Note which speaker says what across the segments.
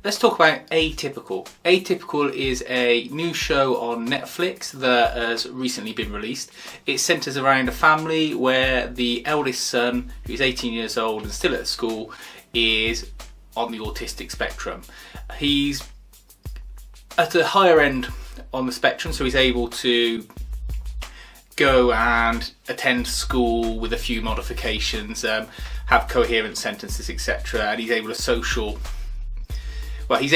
Speaker 1: Let's talk about Atypical. Atypical is a new show on Netflix that has recently been released. It centres around a family where the eldest son, who's 18 years old and still at school, is on the autistic spectrum. He's at a higher end on the spectrum, so he's able to go and attend school with a few modifications, have coherent sentences, etc. And he's able to he's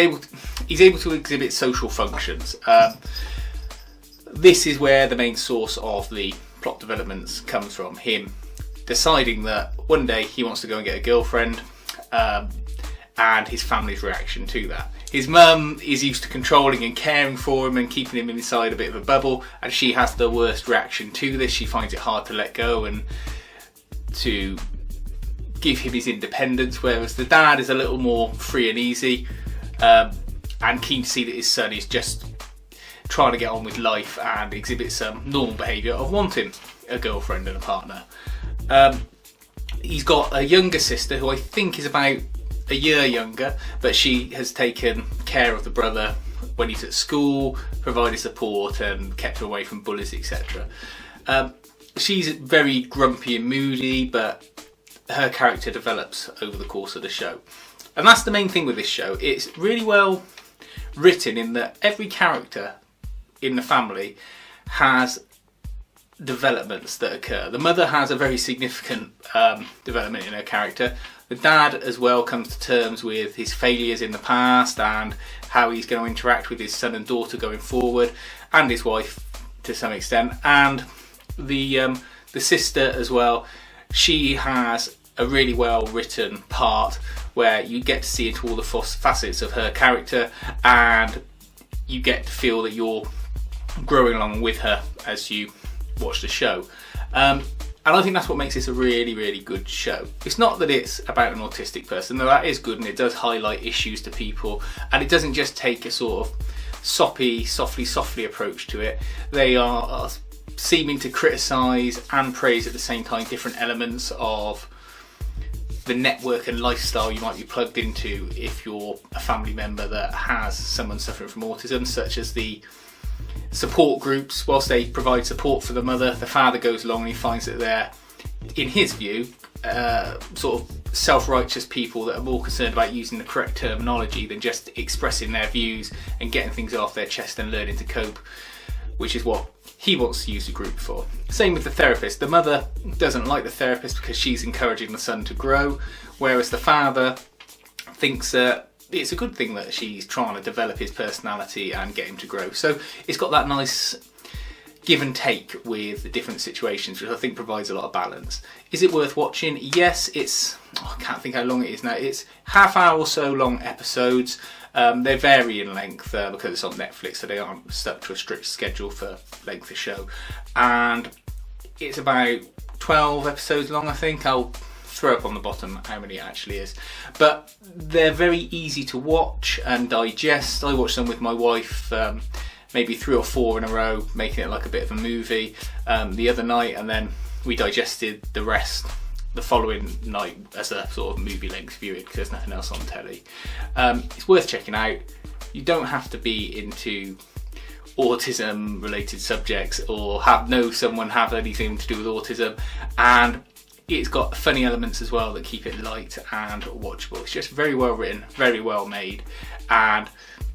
Speaker 1: able to exhibit social functions. This is where the main source of the plot developments comes from. Him deciding that one day he wants to go and get a girlfriend, and his family's reaction to that. His mum is used to controlling and caring for him and keeping him inside a bit of a bubble, and she has the worst reaction to this. She finds it hard to let go and to give him his independence, whereas the dad is a little more free and easy, and keen to see that his son is just trying to get on with life and exhibit some normal behaviour of wanting a girlfriend and a partner. He's got a younger sister who I think is about a year younger, but she has taken care of the brother when he's at school, provided support and kept him away from bullies, etc. She's very grumpy and moody, but her character develops over the course of the show. And that's the main thing with this show. It's really well written in that every character in the family has developments that occur. The mother has a very significant development in her character. The dad as well comes to terms with his failures in the past and how he's going to interact with his son and daughter going forward, and his wife to some extent. And the sister as well, she has a really well written part where you get to see into all the facets of her character, and you get to feel that you're growing along with her as you watch the show. And I think that's what makes this a really, really good show. It's not that it's about an autistic person, though that is good, and it does highlight issues to people, and it doesn't just take a sort of softly approach to it. They are seeming to criticise and praise at the same time different elements of the network and lifestyle you might be plugged into if you're a family member that has someone suffering from autism, such as the support groups. Whilst they provide support for the mother, the father goes along and he finds that they're, in his view, sort of self-righteous people that are more concerned about using the correct terminology than just expressing their views and getting things off their chest and learning to cope, which is what he wants to use the group for. Same with the therapist. The mother doesn't like the therapist because she's encouraging the son to grow, whereas the father thinks that it's a good thing that she's trying to develop his personality and get him to grow. So it's got that nice give and take with the different situations, which I think provides a lot of balance. Is it worth watching? Yes, I can't think how long it is now. It's half hour or so long episodes. They vary in length because it's on Netflix, so they aren't stuck to a strict schedule for length of show. And it's about 12 episodes long, I think. I'll throw up on the bottom how many it actually is. But they're very easy to watch and digest. I watched them with my wife, maybe 3 or 4 in a row, making it like a bit of a movie the other night, and then we digested the rest the following night as a sort of movie length viewing because there's nothing else on telly. It's worth checking out. You don't have to be into autism related subjects or know someone have anything to do with autism, and it's got funny elements as well that keep it light and watchable. It's just very well written, very well made, and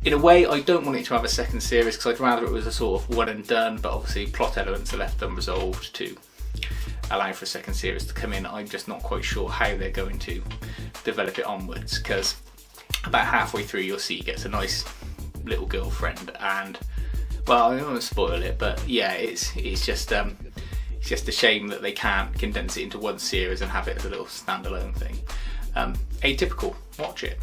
Speaker 1: in a way I don't want it to have a second series because I'd rather it was a sort of one and done, but obviously plot elements are left unresolved to allow for a second series to come in. I'm just not quite sure how they're going to develop it onwards, because about halfway through you'll see he gets a nice little girlfriend, and well, I don't want to spoil it, but yeah, it's just a shame that they can't condense it into one series and have it as a little standalone thing. Atypical, watch it.